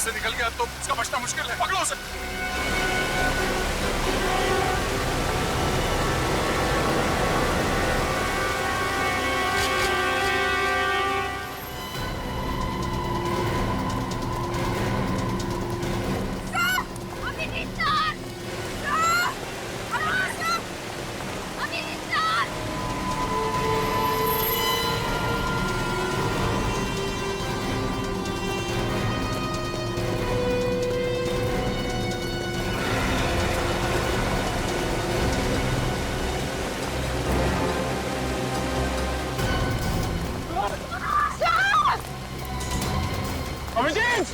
से निकल गया तो उसका बचना मुश्किल है। पकड़ो उसे। अभिजीत!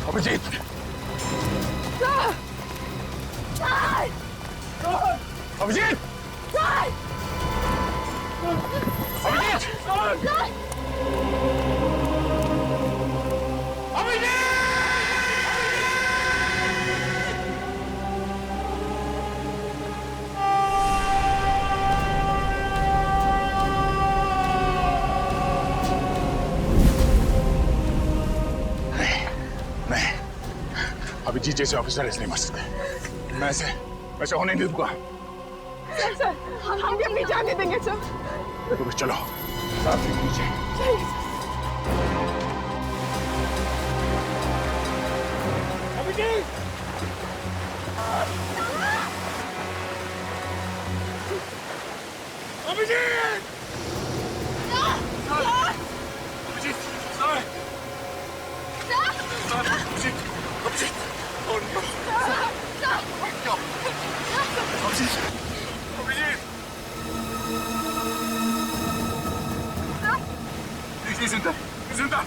अभिजीत! अभिजीत! अभिजीत! अभिजीत जैसे ऑफिसर इसलिए मर सकते। मैं ऐसे होने नहीं दूंगा। सर हम भी अपनी जान दे देंगे सर। तो बस चलो साथ में पीछे। अभिजीत! अभिजीत! सर! सर! अभिजीत! अभिजीत! और अभिजीत! अभिजीत! ये जिंदा! ये जिंदा!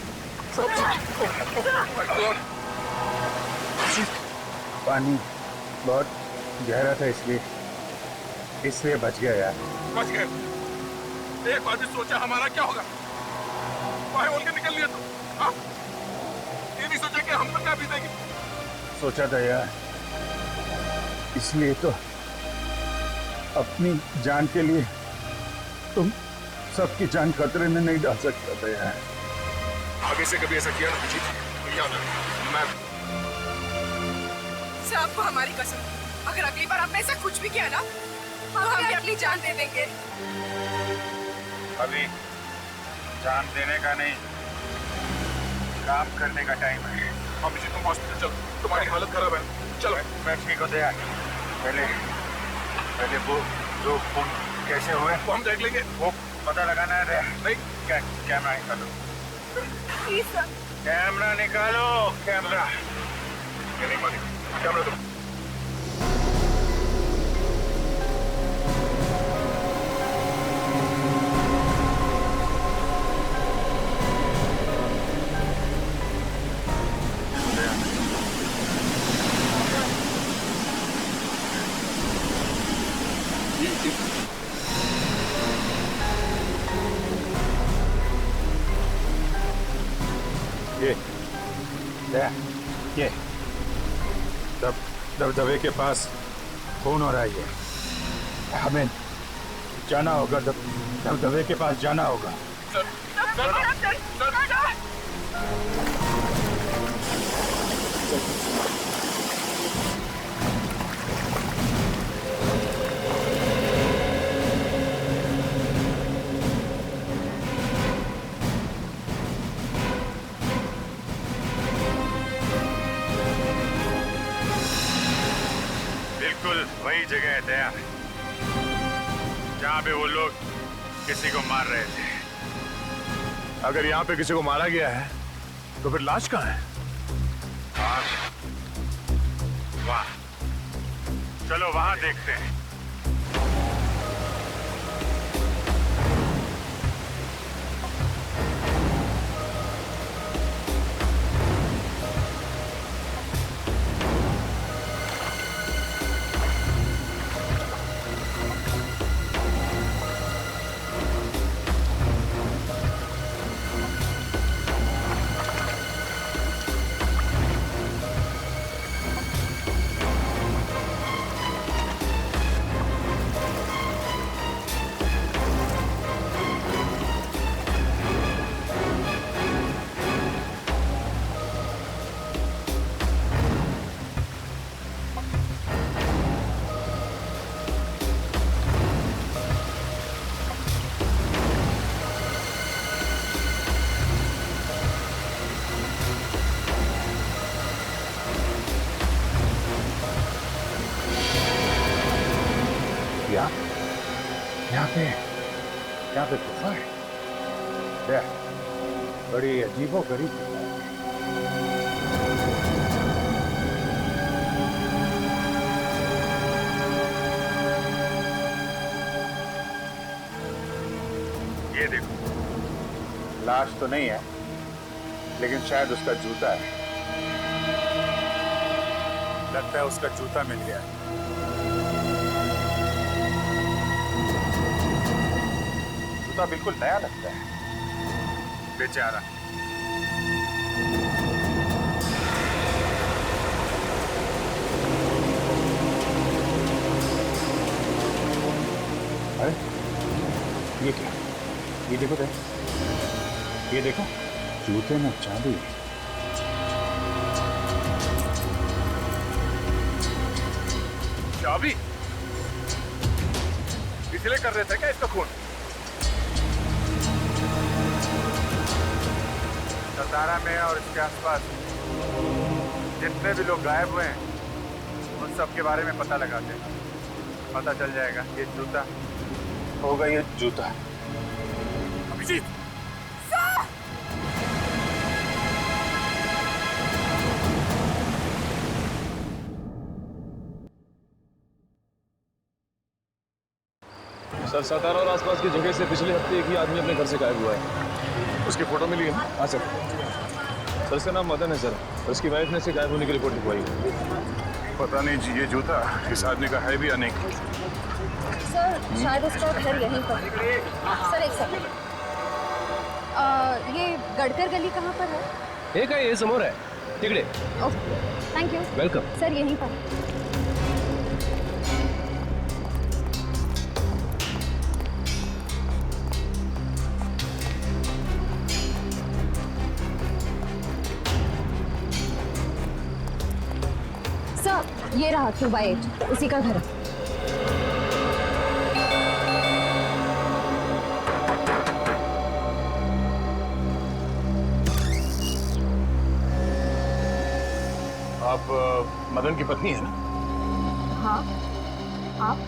पानी बहुत गहरा था इसलिए बच गया यार। बच गए। एक बार भी सोचा हमारा क्या होगा? बाहर बोल के निकल लिया तो हाँ? ये नहीं सोचा कि हम पर क्या बीतेगी? सोचा था यार, इसलिए तो अपनी जान के लिए तुम सबकी जान खतरे में नहीं डाल सकता था यार। आगे से कभी ऐसा किया ना अभिजीत, तो याद रखना मैं सर आपको हमारी कसम, अगर अगली बार आपने ऐसा कुछ भी किया ना तो हम भी अपनी जान दे देंगे। अभी जान देने का नहीं, काम करने का टाइम है। अभिजीत तुम हॉस्पिटल चलो, तुम्हारी हालत खराब है। चलो मैं ठीक हो गया। पहले वो जो खून कैसे हुए वो हम देख लेंगे। वो पता लगाना है। नहीं कैमरा निकालो, प्लीज सर। कैमरा निकालो, कैमरा। ये नहीं मानी कैमरा तुम। ये दबदबे के पास खून हो रहा है। हमें जाना होगा, दबदबे के पास जाना होगा। बिल्कुल वही जगह है दया, जहाँ पे वो लोग किसी को मार रहे थे। अगर यहाँ पे किसी को मारा गया है तो फिर लाश कहाँ है? वाह, चलो वहां देखते हैं। यहाँ पे गुफा है। देख, बड़ी अजीबो गरीब गुफा है। ये देखो, लाश तो नहीं है, लेकिन शायद उसका जूता है। लगता है उसका जूता मिल गया है। जूता बिल्कुल नया लगता है। बेचारा। अरे ये क्या? ये देखो देख, ये देखो, जूते में चांदी है। चाबी? इसलिए कर रहे थे क्या इसका खून? सरदारा में और इसके आसपास जितने भी लोग गायब हुए हैं, उन सब के बारे में पता लगाते हैं। पता चल जाएगा ये जूता होगा, ये जूता। अभिजीत, सर, सतारा और आसपास की जगह से पिछले हफ्ते एक ही आदमी अपने घर से गायब हुआ है। उसकी फोटो मिली है? हाँ सर। सर, इसका नाम मदन है सर, और उसकी वाइफ ने इसे गायब होने की रिपोर्ट लिखवाई है। पता नहीं जी ये जूता इस आदमी का है भी या नहीं। सर, शायद उसका घर यहीं पर। सर एक सेकंड, ये गड़कर गली कहाँ पर है? एक है, ये समोर है, तिगड़े। Okay, thank you. Welcome. Sir यहीं पर। सर ये रहा 2/8, उसी का घर है। आप मदन की पत्नी है ना? हाँ, आप?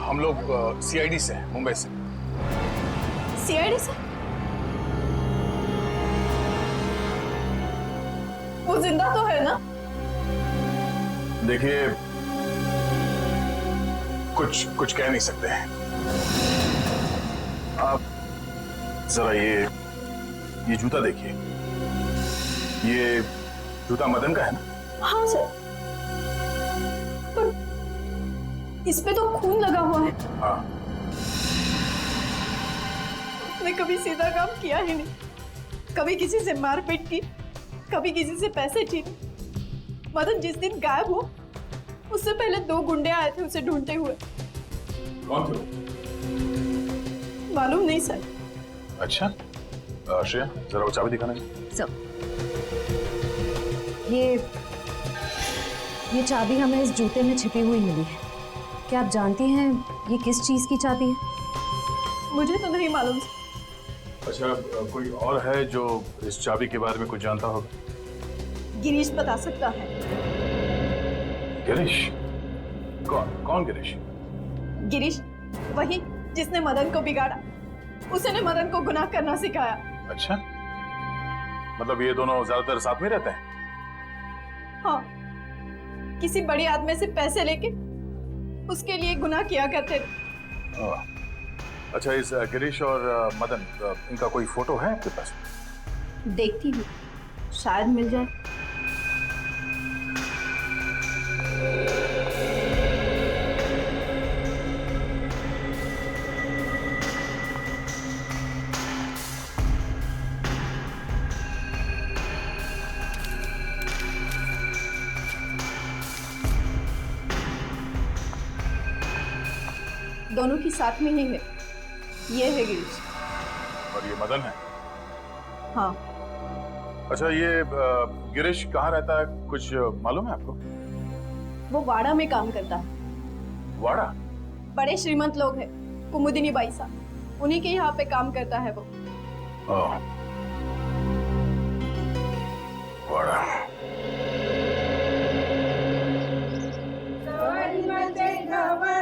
हम लोग सीआईडी से हैं, मुंबई से। सीआईडी से? वो जिंदा तो है ना? देखिए, कुछ कह नहीं सकते हैं। आप जरा ये जूता देखिए। ये जूता मदन का है ना? हाँ सर, पर इस पे तो खून लगा हुआ है। हाँ। उसने कभी सीधा काम किया ही नहीं, कभी किसी से मारपीट की, कभी किसी से पैसे छीने। मदन जिस दिन गायब हुआ, उससे पहले 2 गुंडे आए थे उसे ढूंढते हुए। कौन थे? मालूम नहीं सर। अच्छा, श्रेया जरा वो चाबी दिखाना। सर, ये चाबी हमें इस जूते में छिपी हुई मिली है। क्या आप जानती हैं ये किस चीज की चाबी है? मुझे तो नहीं मालूम। अच्छा, कोई और है जो इस चाबी के बारे में कुछ जानता होगा? गिरीश बता सकता है। गिरीश? कौन गिरीश? गिरीश वही जिसने मदन को बिगाड़ा। उसने मदन को गुनाह करना सिखाया। अच्छा, मतलब ये दोनों ज्यादातर साथ में रहते हैं? हाँ, किसी बड़ी आदमी से पैसे लेके उसके लिए गुनाह किया करते थे। अच्छा, इस गिरीश और मदन, इनका कोई फोटो है आपके पास? देखती हूँ, शायद मिल जाए। दोनों की साथ में ही है। ये है गिरीश और ये मदन है? हाँ। अच्छा, ये गिरीश कहाँ रहता है, कुछ मालूम है आपको? वो वाड़ा में काम करता है। वाड़ा? बड़े श्रीमंत लोग हैं, कुमुदिनी बाई साहब, उन्हीं के यहाँ पे काम करता है वो। वाड़ा। गवर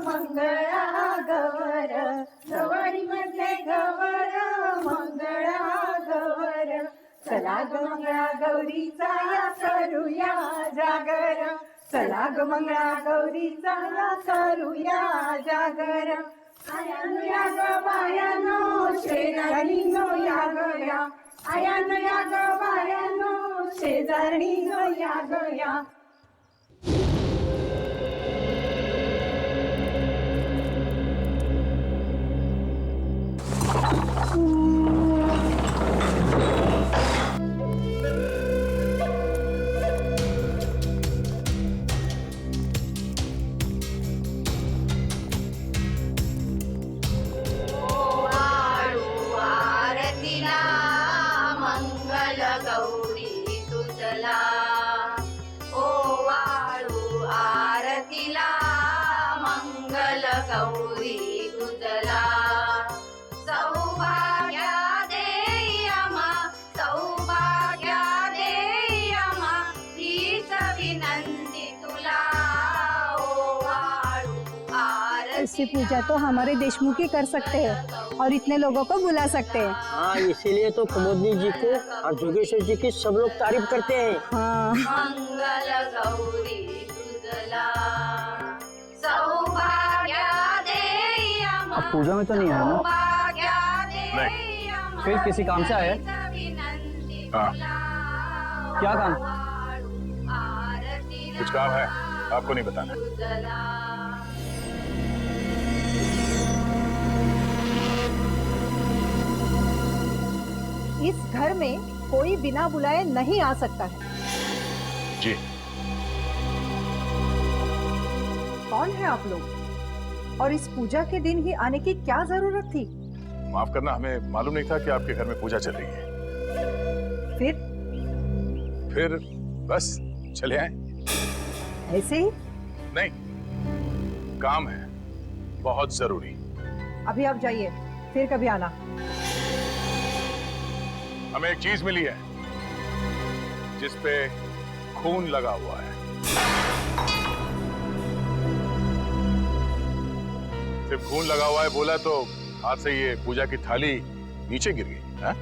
मंगळा गवर चला ग मंगळा गौरीचा या करूया जागर, चला ग मंगळा गौरीचा या करूया जागर. आयानो या ग बायानो शेजारीनो या ग या, आयानो या ग बायानो शेजारीनो या ग या. ऐसी पूजा तो हमारे देशमुख ही कर सकते हैं और इतने लोगों को बुला सकते हैं. हाँ, इसीलिए तो कुमुदनी जी को और जोगेश्वर जी की सब लोग तारीफ करते हैं. हाँ. मंगल गौरी तुझला सौभाग्य देयमा. अब पूजा में तो नहीं आया ना? नहीं. फिर किसी काम से आया? हाँ. क्या काम? कुछ काम है, आपको नहीं बताना. इस घर में कोई बिना बुलाए नहीं आ सकता है. जी. कौन है आप लोग? और इस पूजा के दिन ही आने की क्या जरूरत थी? माफ करना, हमें मालूम नहीं था कि आपके घर में पूजा चल रही है. फिर बस चले आए. ऐसे ही? नहीं, काम है बहुत जरूरी. अभी आप जाइए, फिर कभी आना. हमें एक चीज मिली है जिस पे खून लगा हुआ है. सिर्फ खून लगा हुआ है बोला तो हाथ से ये पूजा की थाली नीचे गिर गई. हाँ?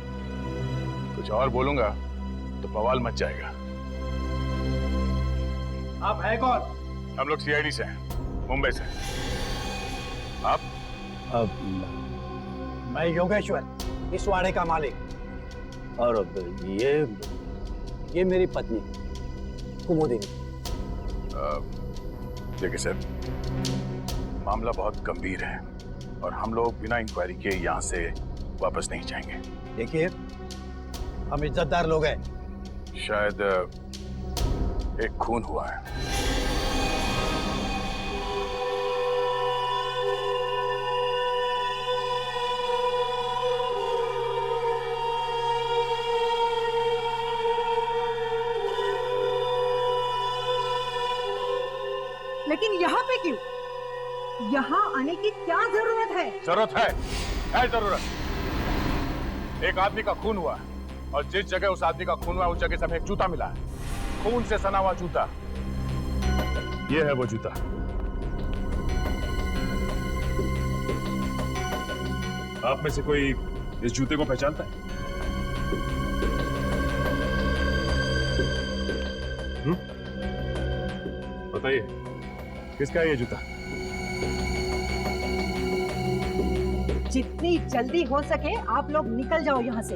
कुछ और बोलूंगा तो बवाल मच जाएगा. आप है कौन? हम लोग सीआईडी से हैं, मुंबई से. आप? मैं योगेश्वर, इस वाड़े का मालिक. और ये मेरी पत्नी कुमुदिनी. देखिए सर, मामला बहुत गंभीर है और हम लोग बिना इंक्वायरी के यहाँ से वापस नहीं जाएंगे. देखिए, हम इज्जतदार लोग हैं. शायद एक खून हुआ है. लेकिन यहाँ पे क्यों? यहाँ आने की क्या जरूरत है? जरूरत है जरूरत. एक आदमी का खून हुआ है और जिस जगह उस आदमी का खून हुआ उस जगह से हमें एक जूता मिला है. खून से सना हुआ जूता. ये है वो जूता. आप में से कोई इस जूते को पहचानता है? बताइए, किसका है ये जूता? जितनी जल्दी हो सके आप लोग निकल जाओ यहाँ से,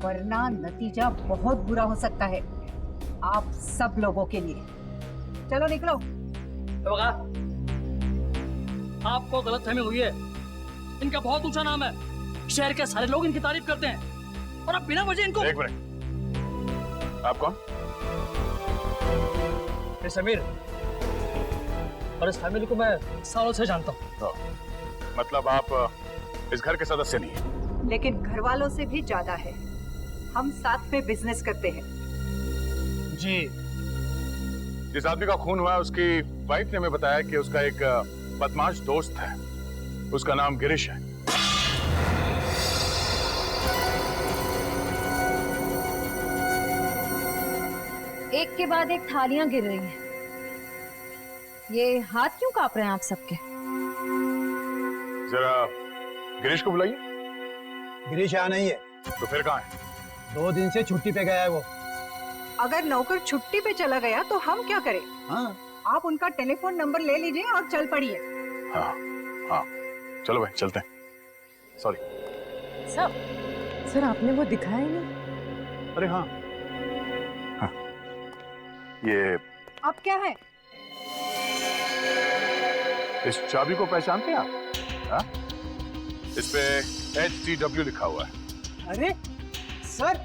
वरना नतीजा बहुत बुरा हो सकता है आप सब लोगों के लिए. चलो निकलो. आपको गलतफहमी हुई है. इनका बहुत ऊंचा नाम है, शहर के सारे लोग इनकी तारीफ करते हैं और अब बिना वजह इनको. एक मिनट, आप कौन? समीर, और इस फैमिली को मैं सालों से जानता हूँ. मतलब आप इस घर के सदस्य नहीं हैं? लेकिन घर वालों से भी ज्यादा है. हम साथ में बिजनेस करते हैं. जी. जिस आदमी का खून हुआ उसकी वाइफ ने हमें बताया कि उसका एक बदमाश दोस्त है. उसका नाम गिरीश है. एक के बाद एक थालियां गिर रही हैं. ये हाथ क्यों कांप रहे हैं आप सबके? जरा गिरीश को बुलाइए. गिरीश यहाँ नहीं है. तो फिर कहाँ है? 2 दिन से छुट्टी पे गया है वो। अगर नौकर छुट्टी पे चला गया तो हम क्या करें? हाँ आप उनका टेलीफोन नंबर ले लीजिए और चल पड़िए। हाँ हाँ, चलो भाई चलते हैं। सॉरी। सर आपने वो दिखाया ही नहीं। अरे हाँ, हाँ ये अब क्या है? इस चाबी को पहचानते हैं आप? हाँ? इस पे HTW लिखा हुआ है। अरे सर,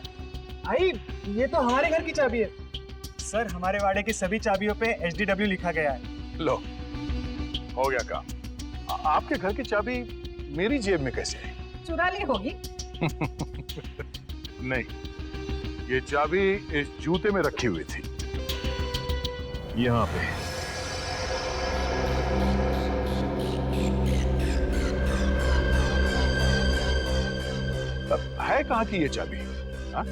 आई ये तो हमारे घर की चाबी है। सर हमारे वाड़े की सभी चाबियों पे HDW लिखा गया है। लो, हो गया काम। आपके घर की चाबी मेरी जेब में कैसे आई? चुरा ली होगी। नहीं, ये चाबी इस जूते में रखी हुई थी, यहाँ पे। अब है कहाँ की ये चाबी? हा?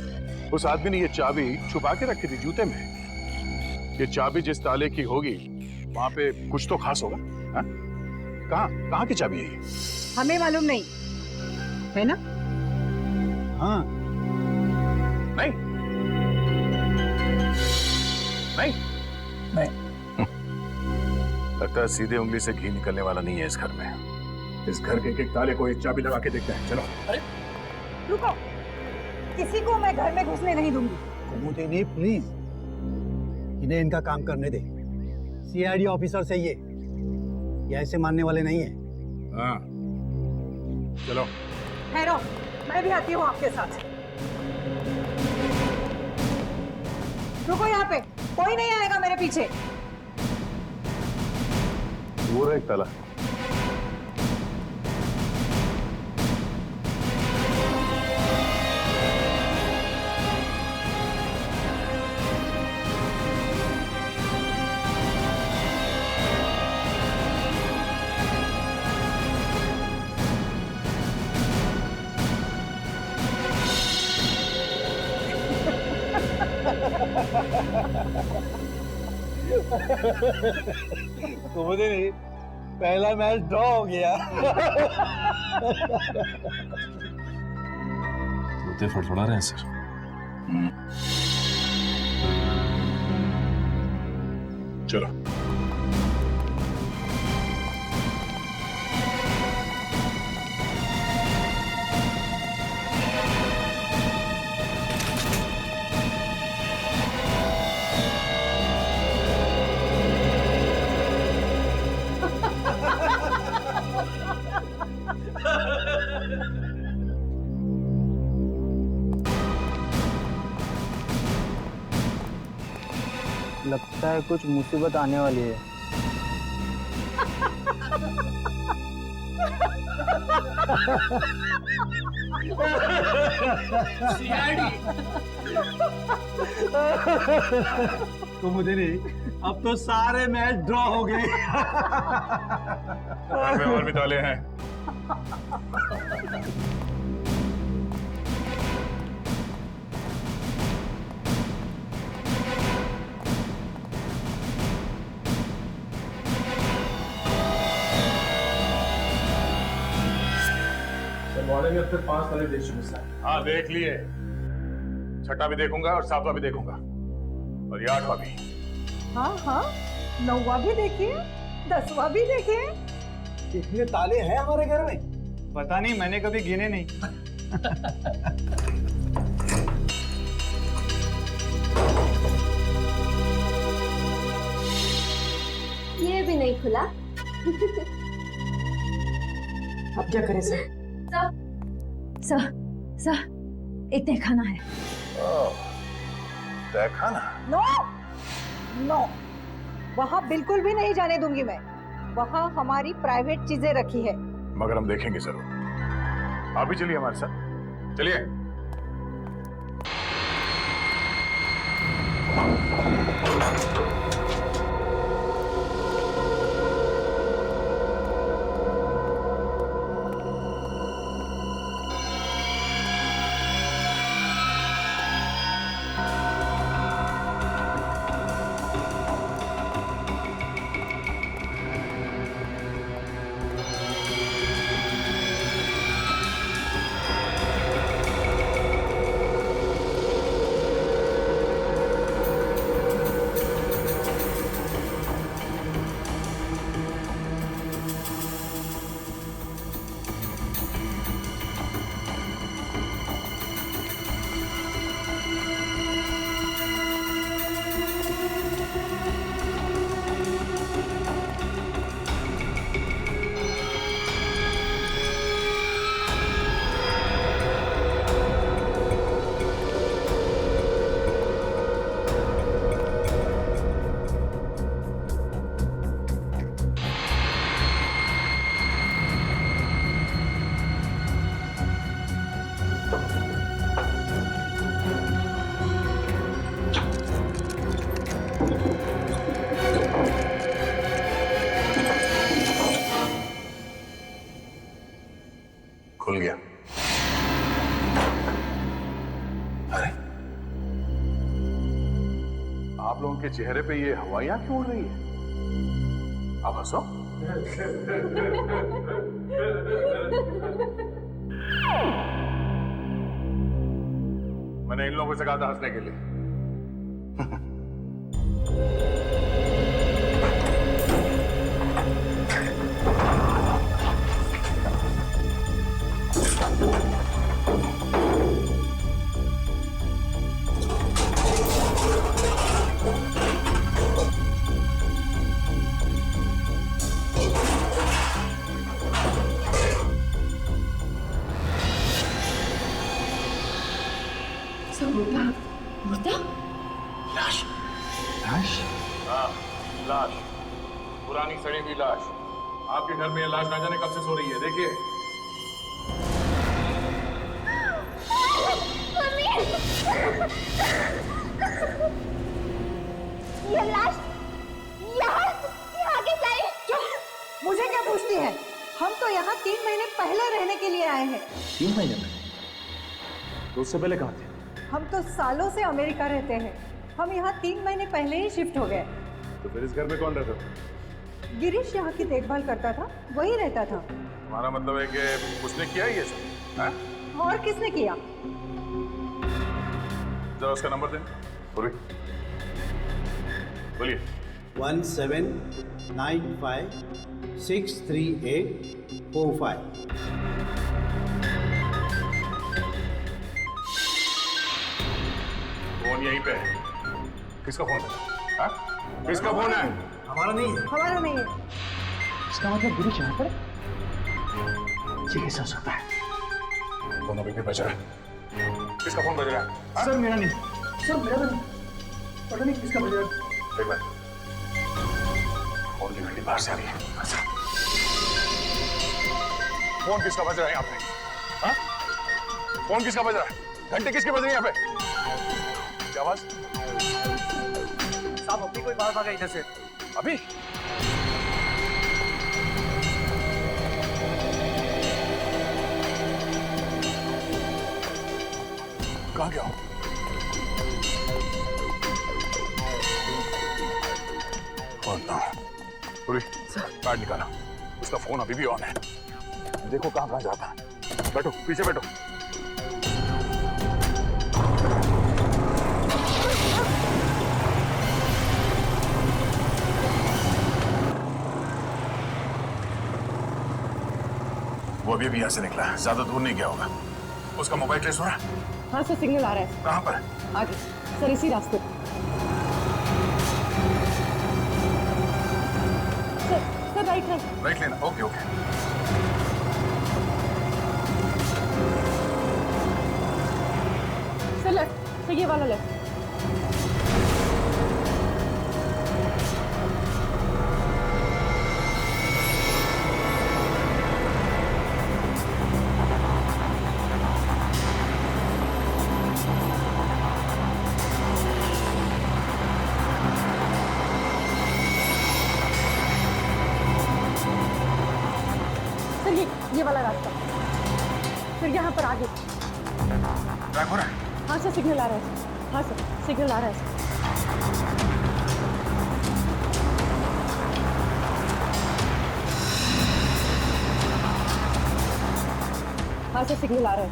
उस आदमी ने ये चाबी छुपा के रखी थी जूते में। ये चाबी जिस ताले की होगी वहां पे कुछ तो खास होगा। हा? कहाँ की चाबी है ये? हमें मालूम नहीं है ना? हाँ नहीं नहीं नहीं। लगता है सीधे उंगली से घी निकलने वाला नहीं है इस घर में। इस घर के एक ताले को एक चाबी लगा के देखते हैं। चलो। रुको, किसी को मैं घर में घुसने नहीं दूंगी। कुमुदिनी प्लीज, इन्हें इनका काम करने दे। CID ऑफिसर से ये ऐसे मानने वाले नहीं है। हाँ चलो। ठहरो, मैं भी आती हूँ आपके साथ। रुको यहाँ पे, कोई नहीं आएगा मेरे पीछे। वो रहा एक ताला। कुमुदिनी, पहला मैच ड्रॉ हो गया। जूते फड़फड़ा रहे हैं सर। चलो। लगता है कुछ मुसीबत आने वाली है। कुमुदिनी, अब तो सारे मैच ड्रॉ हो गए। और भी ताले हैं। वाड़े में अब तक 5 ताले देख चुके सर। हाँ देख लिए। छठा भी देखूंगा और 7वां भी देखूंगा और ये 8वां भी। हाँ हाँ, 9वां भी देखिए, 10वां भी देखिए। कितने ताले हैं हमारे घर में? पता नहीं, मैंने कभी गिने नहीं। ये भी नहीं खुला। अब क्या करें सर? सर इतने खाना है। तहखाना? नो नो, वहाँ बिल्कुल भी नहीं जाने दूंगी मैं। वहाँ हमारी प्राइवेट चीजें रखी है। मगर हम देखेंगे जरूर। आप भी चलिए हमारे साथ। चलिए। लोगों के चेहरे पे ये हवाइयां क्यों उड़ रही है? आप हंसो। मैंने इन लोगों से कहा था हंसने के लिए। लाश। लाश? हाँ, लाश। पुरानी सड़ी हुई लाश। आपके घर में ये लाश ना जाने कब से सो रही है, देखिए। ये लाश यहाँ कैसे आई? चुप! मुझे क्या पूछती है? हम तो यहाँ 3 महीने पहले रहने के लिए आए हैं। 3 महीने में? तो उससे पहले कहाँ थे? हम तो सालों से अमेरिका रहते हैं। हम यहाँ 3 महीने पहले ही शिफ्ट हो गए। तो फिर इस घर में कौन रहता था? गिरीश यहाँ की देखभाल करता था, वही रहता था। हमारा मतलब है कि उसने किया ही ये सब, हैं? और किसने किया? जरा उसका नंबर दें। बोलिए। 1795-638-45। फोन यहीं पे है। किसका फोन है? हाँ? किसका फोन है? हमारा नहीं है। हमारा नहीं है। इसका मतलब गिरीश यहाँ पर ये कैसे हो सकता है? फोन अभी भी बज रहा है। किसका फोन बज रहा है? हाँ? सर मेरा नहीं। सर मेरा नहीं। पता नहीं किसका बज रहा है। एक बार। फोन की घंटी बाहर से आ रही है। अच्छा। फोन किसका बज रहा है यहाँ पे? हाँ? फोन किसका बज रहा है? घंटी किसकी बज रही है यहाँ पे? क्या आवाज? साहब अभी कोई बाहर भागा इधर से। अभी? कहाँ गया हो? पूरी कार्ड निकाला। उसका फोन अभी भी ऑन है। देखो कहाँ कहाँ जाता है। बैठो, पीछे बैठो। वो अभी यहाँ से निकला, ज्यादा दूर नहीं गया होगा। उसका मोबाइल ट्रेस हो रहा है? हाँ सर, सिग्नल आ रहा है। कहाँ पर? आगे सर, इसी रास्ते। सर राइट राइट लेना। Okay okay. Sir left, sir ये वाला लेफ्ट। ये वाला रास्ता। फिर यहाँ पर आगे। ट्रैक हो रहा है? हाँ सर, सिग्नल आ रहा है। हाँ सर, सिग्नल आ रहा है। हाँ सर, सिग्नल आ रहा है।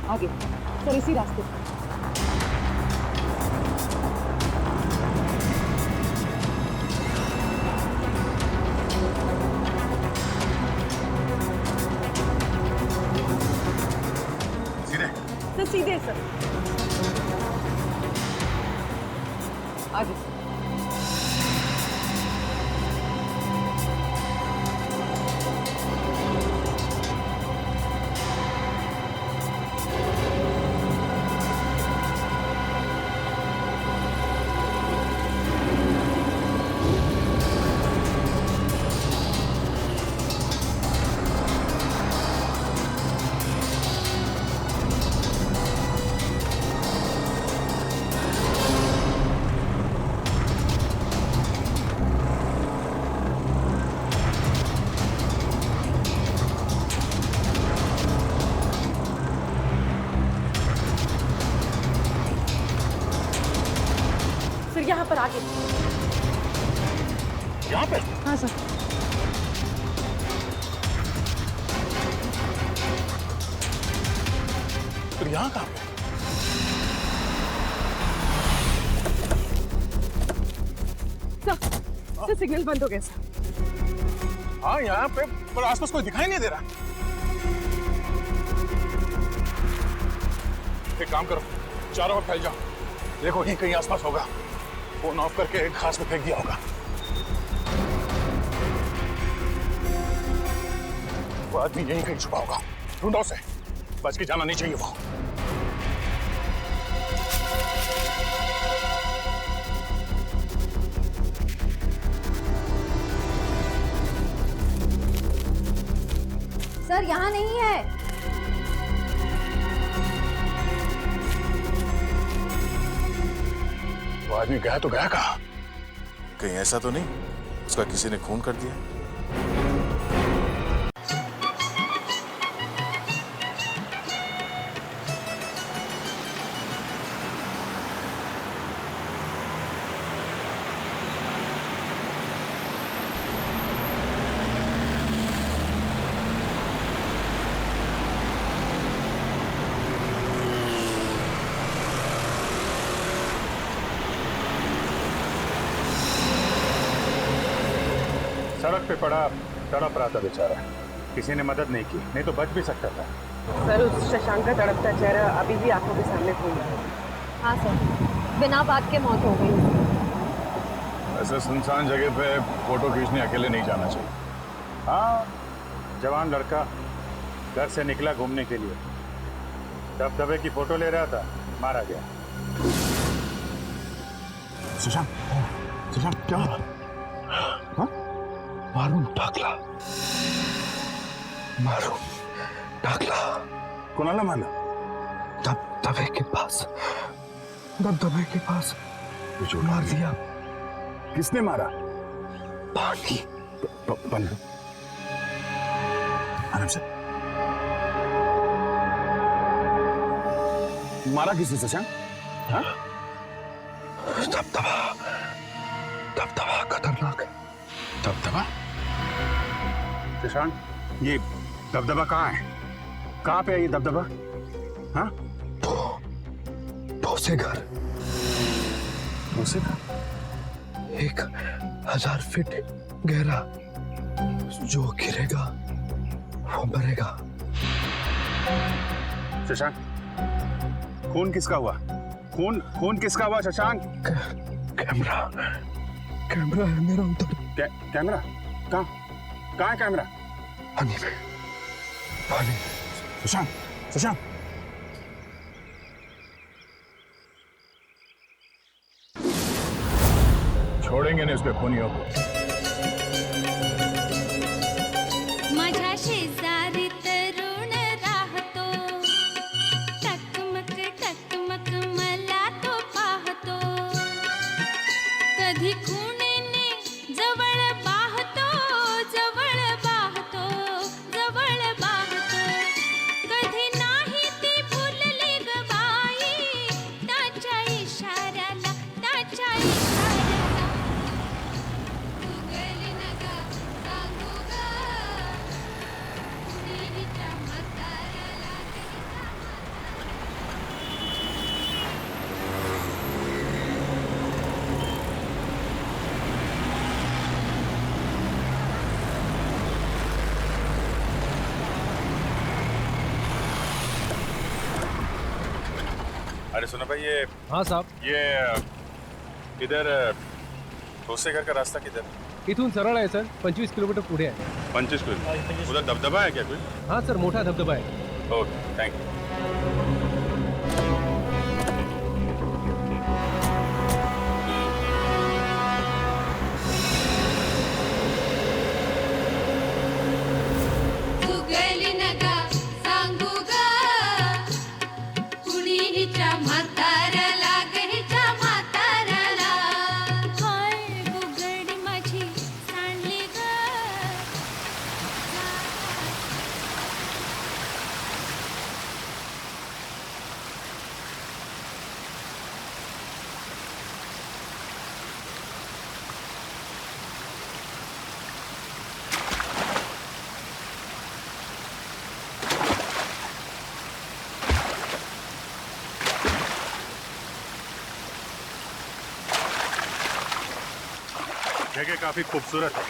आगे सर, इसी रास्ते। सीधे सर, आगे। यहाँ पर आगे। यहाँ पे? हाँ सर। फिर यहाँ कहाँ पे? सर सिग्नल बंद हो गया सर। हाँ यहाँ पे, पर आसपास कोई दिखाई नहीं दे रहा। एक काम करो, चारों ओर फैल जाओ, देखो यहीं कहीं आसपास होगा। फोन ऑफ करके एक घास में फेंक दिया होगा। वो आदमी यहीं कहीं छुपा होगा, ढूंढो उसे, बच के जाना नहीं चाहिए वो। सर यहाँ नहीं है। वो आदमी गया तो गया कहाँ? कहीं ऐसा तो नहीं उसका किसी ने खून कर दिया? सड़क पे पड़ा तड़प रहा था बेचारा, किसी ने मदद नहीं की, नहीं तो बच भी सकता था। सर उस शशांक का तड़पता चेहरा अभी भी आंखों के सामने घूम रहा है। हाँ सर, बिना बात के मौत हो गई। ऐसे सुनसान जगह पे फोटो खींचने अकेले नहीं जाना चाहिए। हाँ, जवान लड़का घर से निकला घूमने के लिए, दबदबे की फोटो ले रहा था, मारा गया। सुशांत, सुशांत क्या हुआ? हाँ? मारून टाकला, मारून टाकला। कोणाला मारला? दबदबे के पास, दबदबे के पास मार दिया। किसने मारा? पानी। पानी। आराम से। मारा किसने शशांक? हाँ? दबदबा, दबदबा खतरनाक है। दबदबा? शशांक, ये दबदबा कहाँ है? कहाँ पे है ये दबदबा? हाँ? ठोसे घर। ठोसे घर? 1000 फीट गहरा, जो गिरेगा वो मरेगा। शशांक, खून किसका हुआ? खून किसका हुआ शशांक? कैमरा, कैमरा है मेरा उधर। कैमरा? कहाँ है कैमरा? पानी में, पानी। शशांक, शशांक। छोड़ेंगे नहीं उसके खूनियों को। माझ्या शेजारी तरुण राहतो, टकमक टकमक मला तो पाहतो, कधी खुणेने जवळ बाहतो, जवळ बाहतो, जवळ बाहतो, कधी नाही ती भुलली ग बाई, त्याच्या इशाऱ्याला, त्याच्या इशाऱ्याला. गुगली नगा सांगू ग, कुणीच्या म्हाताऱ्याला अरे सुनो भाई, ये हाँ साहब, ये इधर ठोसे घर का रास्ता किधर? इथून सरळ आहे सर, 25 किलोमीटर पुढे आहे. 25 किलोमीटर। उधर दबदबा है क्या कोई? हाँ सर, मोठा धबधबा आहे. Okay, thank you. Googly Naga सांगू ग, कुणीच्या म्हाताऱ्याला, गहीच्या म्हाताऱ्याला. हाय गुगडी माझी सांडली ग. जगह काफी खूबसूरत है।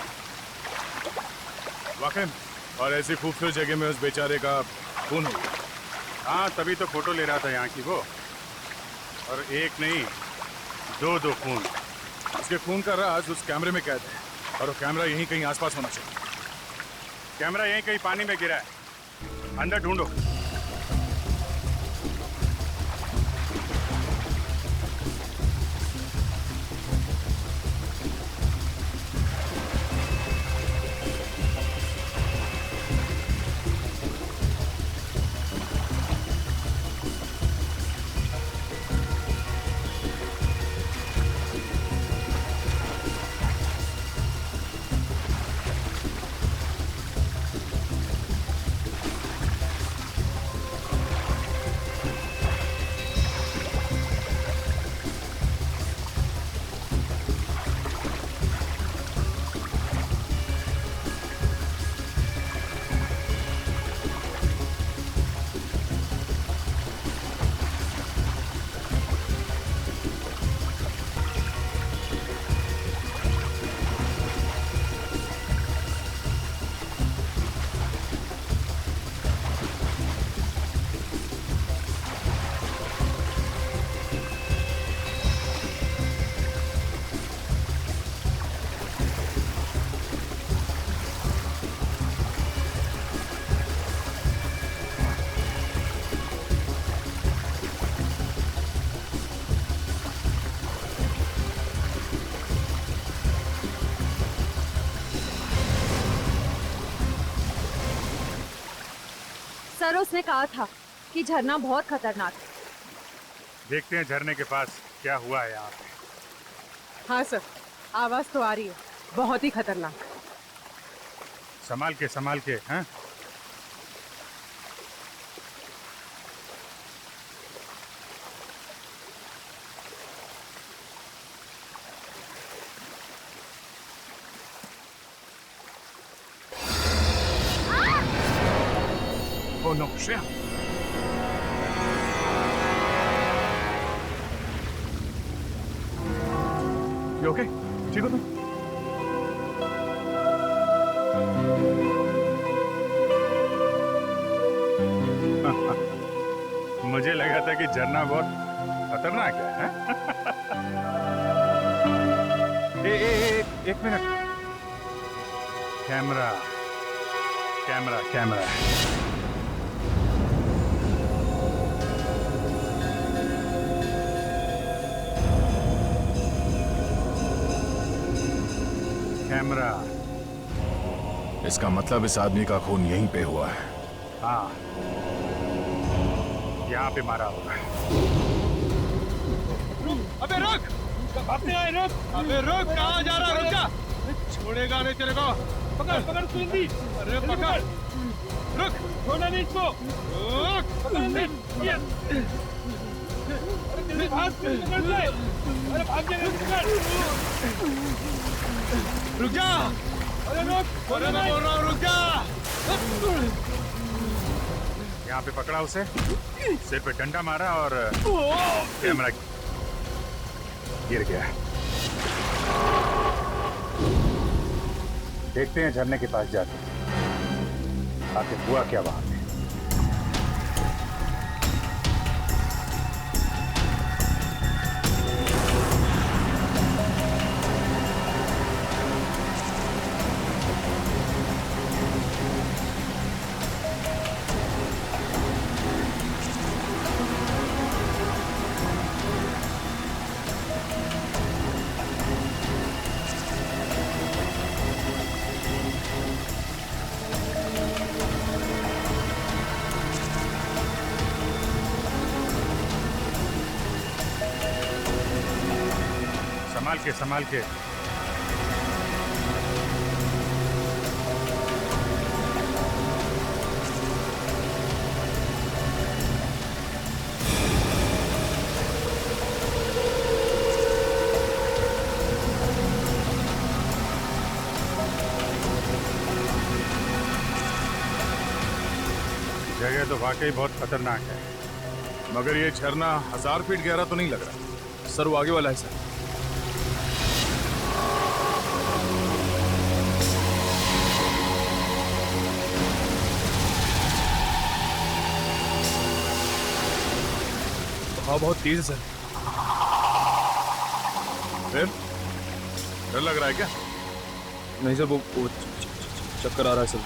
वाकई में? और ऐसी खूबसूरत जगह में उस बेचारे का खून हो गया। हाँ, तभी तो फोटो ले रहा था यहाँ की वो। और एक नहीं, दो खून। उसके खून का राज उस कैमरे में कैद है और वो कैमरा यहीं कहीं आसपास होना चाहिए। कैमरा यहीं कहीं पानी में गिरा है, अंदर ढूंढो। सर उसने कहा था कि झरना बहुत खतरनाक है। देखते हैं झरने के पास क्या हुआ है यहाँ पे। हाँ सर, आवाज तो आ रही है, बहुत ही खतरनाक। संभाल के हैं। Oh no, Shreya. You okay? ठीक हो तुम? मुझे लगा था कि झरना बहुत खतरनाक है। एक मिनट। कैमरा। कैमरा। इसका मतलब इस आदमी का खून यहीं पे हुआ है। हाँ, यहाँ पे मारा होगा। अबे रुक! भागने आए, रुक! अबे रुक! कहाँ जा रहा है? रुक जा! छोड़ेगा नहीं तेरे को। पकड़ सुंदी! अरे पकड़! रुक! छोड़ना नहीं इसको! रुक! पकड़ नहीं! अरे भाग! पकड़ ले! अरे भाग जाएगा, पकड़! रुक जा! अरे रुक! अरे मैं बोल रहा हूँ, रुक जा! यहाँ पे पकड़ा उसे, सिर पे डंडा मारा और कैमरा गिर गया। देखते हैं झरने के पास जाके आखिर हुआ क्या वहां पे। संभाल के जगह तो वाकई बहुत खतरनाक है। मगर ये झरना 1000 फीट गहरा तो नहीं लग रहा। सर वो आगे वाला है सर। बहाव बहुत तेज है सर। डर लग रहा है क्या? नहीं सर, वो चक्कर आ रहा है सर।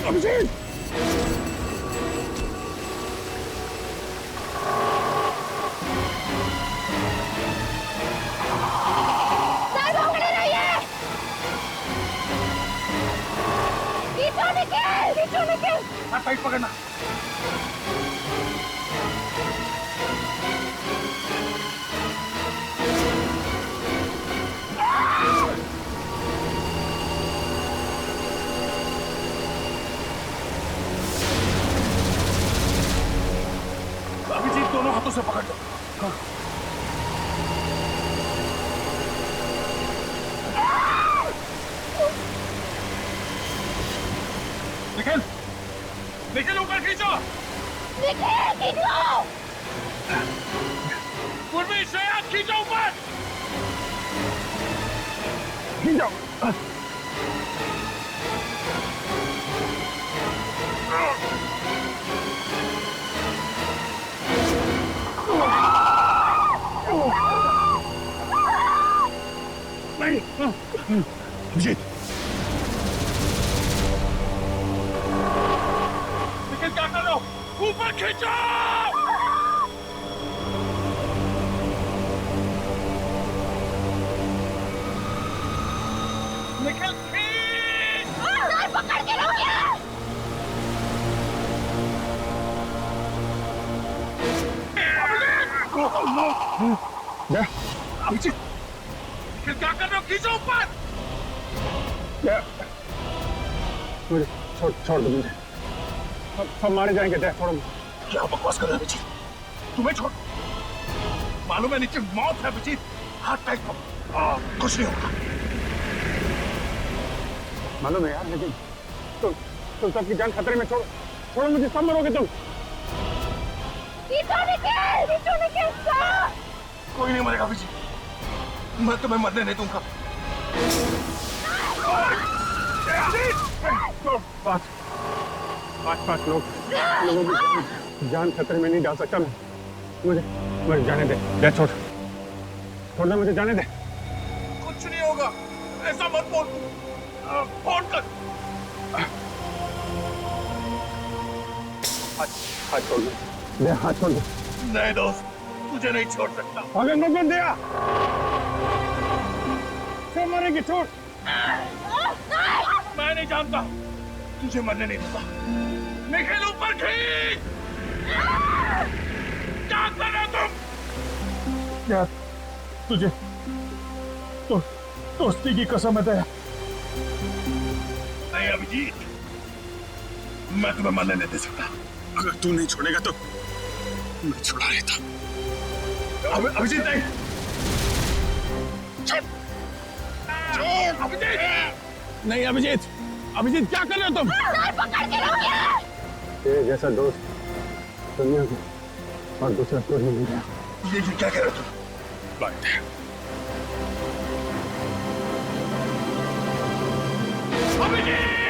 अभिजीत! टाइट पकड़ना। अभिजीत दोनों हाथों से पकड़ लो। निखिल, निखिल ऊपर खींचो। निखिल खींचो। पूर्वी श्रेया खींचो ऊपर। खींचो। नहीं, अभिजीत। निखिल क्या कर रहे हो? ऊपर खींचो। निखिल खींच। पकड़ के रखिए। अभिजीत, निखिल क्या कर रहे हो? खींचो ऊपर। मुझे छोड़ दो मुझे। सब मारे जाएंगे। दे छोड़ो। क्या बकवास कर रहे हो अभिजीत? तुम्हें छोड़। मालूम है नीचे मौत है अभिजीत। हाथ टाइट करो। कुछ नहीं होगा। मालूम है यार, लेकिन तुम सबकी जान खतरे में। छोड़ो मुझे, सब मरोगे तुम। कोई नहीं मरेगा अभिजीत। मैं तुम्हें मरने नहीं दूंगा। पांच लोगों की जान खतरे में नहीं डाल सकता मैं। मुझे जाने दे। छोड़ दे, मुझे जाने दे। कुछ नहीं होगा। ऐसा मत बोल। फोन कर। हाथ छोड़ दे। हाथ छोड़ दे। नहीं दोस्त, तुझे नहीं छोड़ सकता। अगर मत दिया सब मरेंगे। छोड़। मैं नहीं जानता। तुझे मरने नहीं दूंगा। निखिल ऊपर खींच। क्या कर रहे हो तुम? यार तुझे तो दोस्ती की कसम है। नहीं अभिजीत, मैं तुम्हें मरने नहीं दे सकता। अगर तू नहीं छोड़ेगा तो मैं छुड़ा लेता। अभिजीत नहीं। छोड़। अभिजीत नहीं। अभिजीत क्या कर रहे हो तुम? पकड़ के रखिए। तेरे जैसा दोस्त दुनिया में और दूसरा कोई नहीं मिला। ये क्या कह रहे हो तुम? बात है अभिजीत।